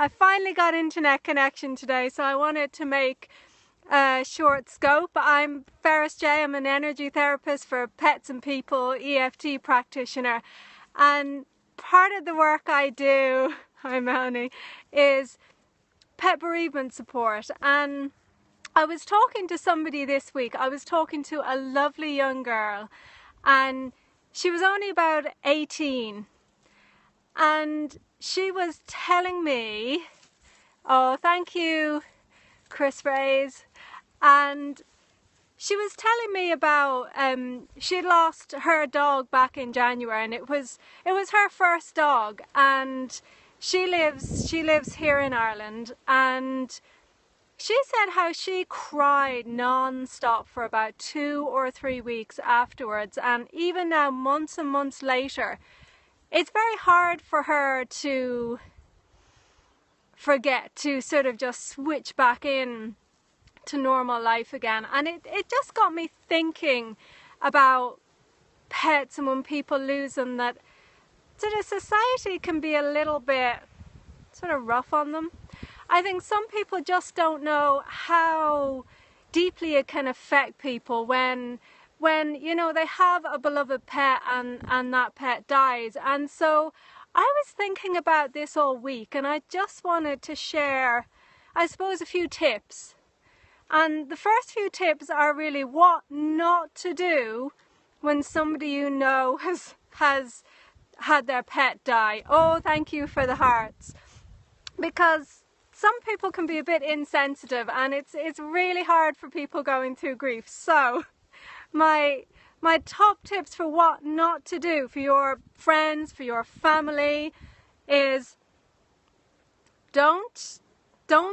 I finally got internet connection today, so I wanted to make a short scope. I'm Ferris J. I'm an energy therapist for pets and people, EFT practitioner, and part of the work I do, hi Melanie, is pet bereavement support. And I was talking to somebody this week. I was talking to a lovely young girl, and she was only about 18, and she was telling me, oh thank you Chris Rays, and she was telling me about she lost her dog back in January, and it was her first dog, and she lives here in Ireland, and she said how she cried non-stop for about 2 or 3 weeks afterwards, and even now, months and months later, it's very hard for her to forget, to sort of just switch back in to normal life again. And it just got me thinking about pets, and when people lose them, that sort of society can be a little bit sort of rough on them. I think some people just don't know how deeply it can affect people when you know, they have a beloved pet and that pet dies. And so I was thinking about this all week, and I just wanted to share, I suppose, a few tips. And the first few tips are really what not to do when somebody you know has had their pet die. Oh, thank you for the hearts. Because some people can be a bit insensitive, and it's really hard for people going through grief. So my top tips for what not to do for your friends, for your family, is don't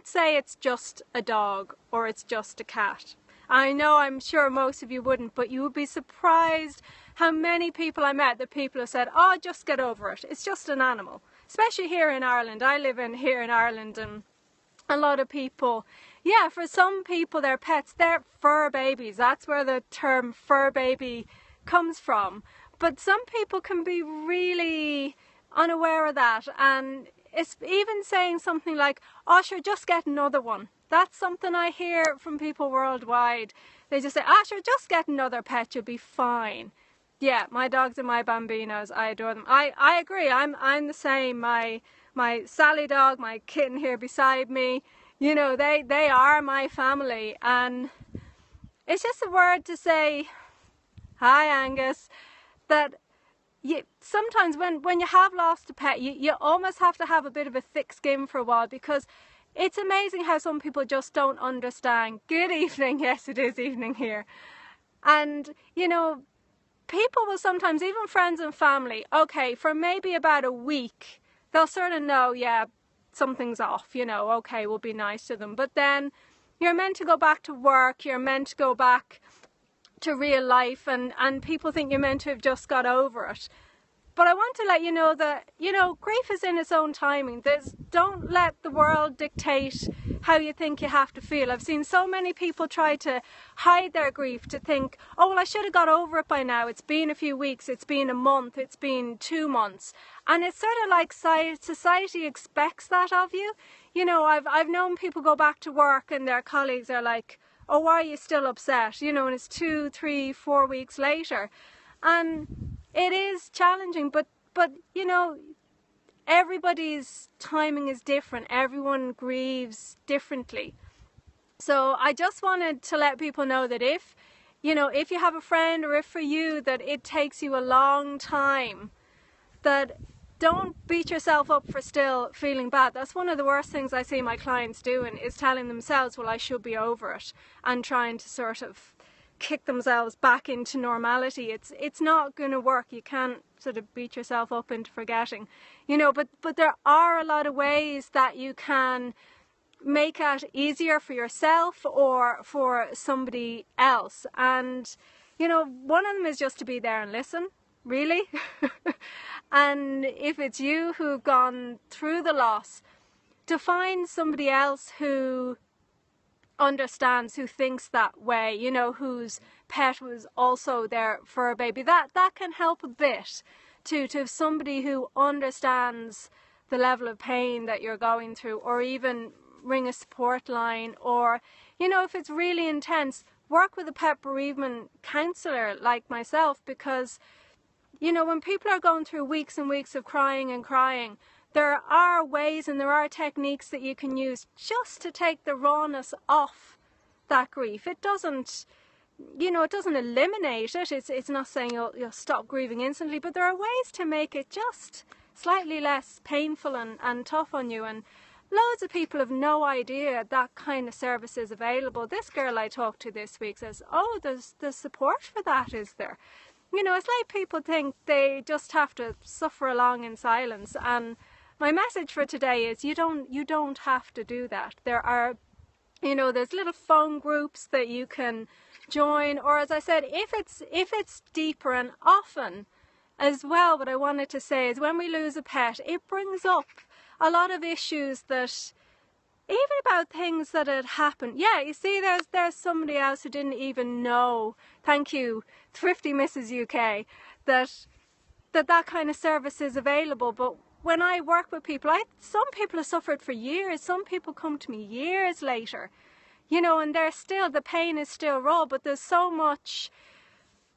say it's just a dog or it's just a cat. I'm sure most of you wouldn't, but you would be surprised how many people I met, the people who said, oh, just get over it, it's just an animal. Especially here in Ireland. I live here in Ireland, and a lot of people, yeah, for some people, their pets, they're fur babies. That's where the term fur baby comes from. But some people can be really unaware of that, and it's even saying something like, oh sure, just get another one. That's something I hear from people worldwide. They just say, ah sure, just get another pet, you'll be fine. Yeah, my dogs are my bambinos. I adore them. I agree. I'm the same. My Sally dog, my kitten here beside me, you know, they are my family, and it's just a word to say, hi Angus, that sometimes when you have lost a pet, you almost have to have a bit of a thick skin for a while, because it's amazing how some people just don't understand. Good evening. Yes, it is evening here. And you know, people will sometimes, even friends and family, okay, for maybe about a week, they'll sort of know, yeah, something's off, you know, okay, we'll be nice to them. But then you're meant to go back to work, you're meant to go back to real life, and people think you're meant to have just got over it. But I want to let you know that, you know, grief is in its own timing. Don't let the world dictate how you think you have to feel. I've seen so many people try to hide their grief, to think, oh, well, I should have got over it by now. It's been a few weeks, it's been a month, it's been 2 months. And it's sort of like society expects that of you. You know, I've known people go back to work and their colleagues are like, oh, why are you still upset? You know, and it's 2, 3, 4 weeks later. And it is challenging, but you know, everybody's timing is different. Everyone grieves differently. So I just wanted to let people know that if you have a friend, or if for you that it takes you a long time, that don't beat yourself up for still feeling bad. That's one of the worst things I see my clients doing, is telling themselves, well, I should be over it, and trying to sort of kick themselves back into normality. It's not going to work. You can't sort of beat yourself up into forgetting, you know, but there are a lot of ways that you can make it easier for yourself or for somebody else. And you know, one of them is just to be there and listen, really. And if it's you who've gone through the loss, to find somebody else who understands, who thinks that way, you know, whose pet was also their fur baby, that can help a bit to have somebody who understands the level of pain that you're going through, or even ring a support line, or, you know, if it's really intense, work with a pet bereavement counsellor like myself, because, you know, when people are going through weeks and weeks of crying and crying, there are ways and there are techniques that you can use just to take the rawness off that grief. It doesn't, you know, it doesn't eliminate it. It's not saying you'll stop grieving instantly, but there are ways to make it just slightly less painful and tough on you. And loads of people have no idea that kind of service is available. This girl I talked to this week says, oh, there's support for that, is there? You know, it's like people think they just have to suffer along in silence. And my message for today is you don't have to do that. There are, you know, there's little phone groups that you can join, or as I said, if it's deeper. And often as well, what I wanted to say is when we lose a pet, it brings up a lot of issues that, even about things that had happened. Yeah, you see, there's somebody else who didn't even know, thank you, Thrifty Mrs. UK, that kind of service is available. But when I work with people, some people have suffered for years. Some people come to me years later, you know, and the pain is still raw, but there's so much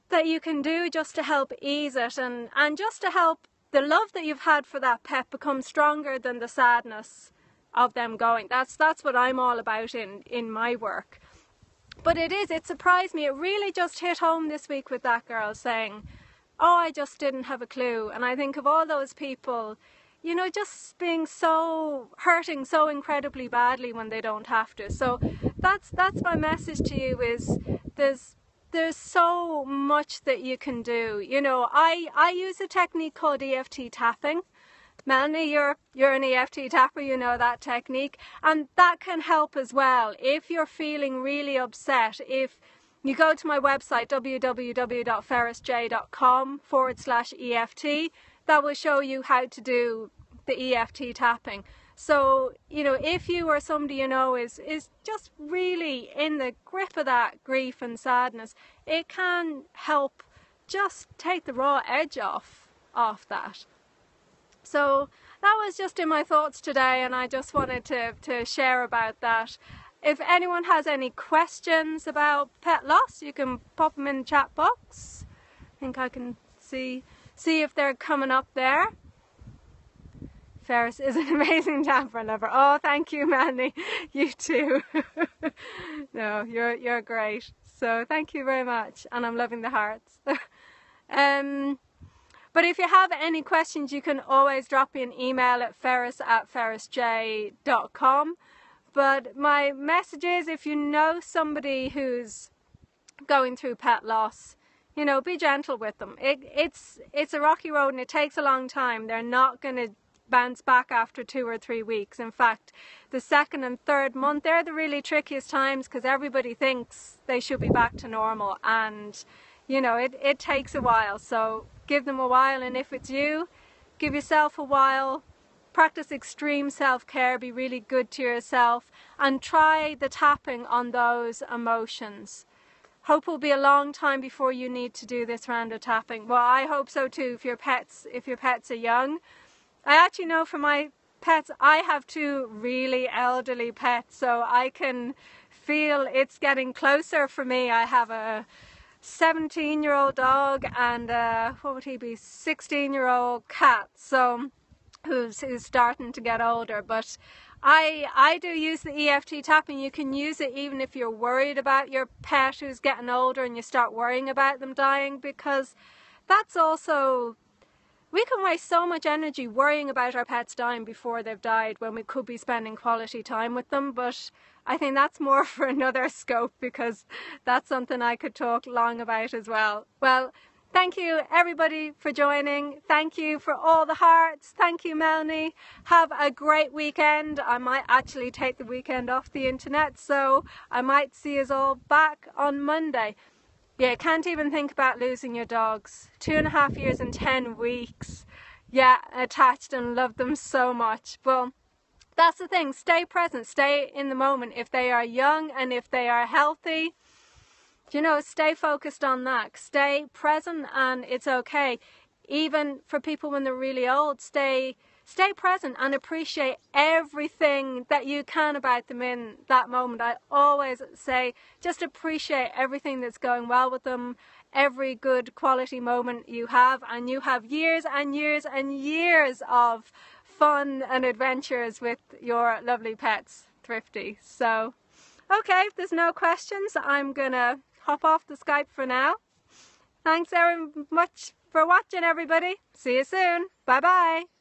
that you can do just to help ease it, and just to help the love that you've had for that pet become stronger than the sadness of them going. That's what I'm all about in my work. But it surprised me. It really just hit home this week with that girl saying, oh, I just didn't have a clue. And I think of all those people, you know, just being hurting so incredibly badly when they don't have to. So that's my message to you, is there's so much that you can do. You know, I use a technique called EFT tapping. Melanie, you're an EFT tapper, you know that technique, and that can help as well. If you're feeling really upset, if you go to my website www.ferrisj.com/EFT, that will show you how to do the EFT tapping. So, you know, if you or somebody you know is just really in the grip of that grief and sadness, it can help just take the raw edge off that. So that was just in my thoughts today, and I just wanted to share about that. If anyone has any questions about pet loss, you can pop them in the chat box. I think I can see if they're coming up there. Ferris is an amazing tamper lover. Oh, thank you, Manny. You too. No, you're great. So thank you very much, and I'm loving the hearts. But if you have any questions, you can always drop me an email at ferris@ferrisj.com. But my message is, if you know somebody who's going through pet loss, you know, be gentle with them. It's a rocky road, and it takes a long time. They're not going to bounce back after 2 or 3 weeks. In fact, the second and third month, they're the really trickiest times, because everybody thinks they should be back to normal, and you know, it takes a while. So give them a while, and if it's you, give yourself a while. Practice extreme self-care, be really good to yourself, and try the tapping on those emotions. Hope it will be a long time before you need to do this round of tapping. Well, I hope so too, if your pets are young. I actually know for my pets, I have 2 really elderly pets, so I can feel it's getting closer for me. I have a 17-year-old dog and what would he be, 16-year-old cat, so who's starting to get older. But I do use the EFT tapping. You can use it even if you're worried about your pet who's getting older and you start worrying about them dying, because that's also, we can waste so much energy worrying about our pets dying before they've died when we could be spending quality time with them. But I think that's more for another scope, because that's something I could talk long about as well. Well, thank you everybody for joining. Thank you for all the hearts. Thank you, Melanie. Have a great weekend. I might actually take the weekend off the internet, so I might see us all back on Monday. Yeah, can't even think about losing your dogs. 2.5 years and 10 weeks. Yeah, attached and love them so much. Well, that's the thing. Stay present. Stay in the moment. If they are young and if they are healthy, you know, stay focused on that. Stay present, and it's okay. Even for people when they're really old, stay stay present and appreciate everything that you can about them in that moment. I always say just appreciate everything that's going well with them, every good quality moment you have, and you have years and years and years of fun and adventures with your lovely pets, Thrifty. So, okay, if there's no questions, I'm gonna hop off the Skype for now. Thanks very much for watching, everybody. See you soon. Bye bye.